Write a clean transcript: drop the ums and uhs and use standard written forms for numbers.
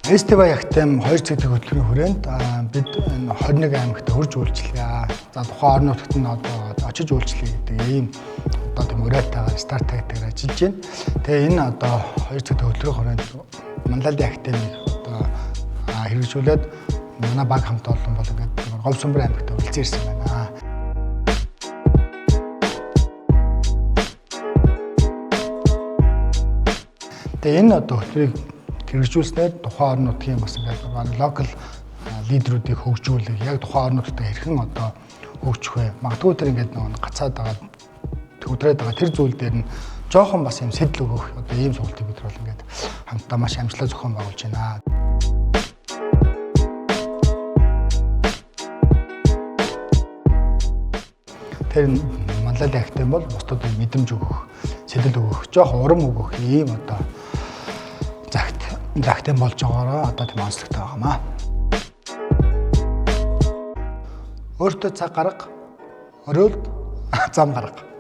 Фестивал ягтам 2 цагийн хөтөлбөрийн хүрээнд бид 21 аймагт хурж үйлчлэе. За тухайн орон нутагт нь одоо очиж үйлчлэе гэдэг ийм одоо тийм уриалтайгаар старт хийгээд ажиллаж байна. Тэгээ энэ одоо 2 цагийн хөтөлбөрийн хүрээнд Манлайлалын академиг одоо хэрэгжүүлээд манай баг хамт олон бол ингээд Говьсөнбөр аймагт үлцээрсэн байна. Тэгээ энэ одоо хөтөлбөрийг хэрэгжүүлснээр тухайн орон нутгийн бас ингээд локал лидерүүдийг хөгжүүлэх, яг тухайн орон нутгад хэрхэн одоо хөгжих вэ? Магадгүй тэр ингээд нэг гацаад байгаа төвдрээд байгаа тэр зүйл дээр нь жоохон бас юм сэтэл өгөх одоо ийм сургалтыг бид бол ингээд хамтдаа маш амжилттай зохион байгуулж байна. Тэр Манлайлалын академи бол бусдад мэдрэмж өгөх, сэтэл өгөх, жоохон урам өгөх ийм одоо академи болж байгаараа одоо тийм онцлогтой байгаамаа. Өөртөө цаг гарга, өрөөлд зам гарга.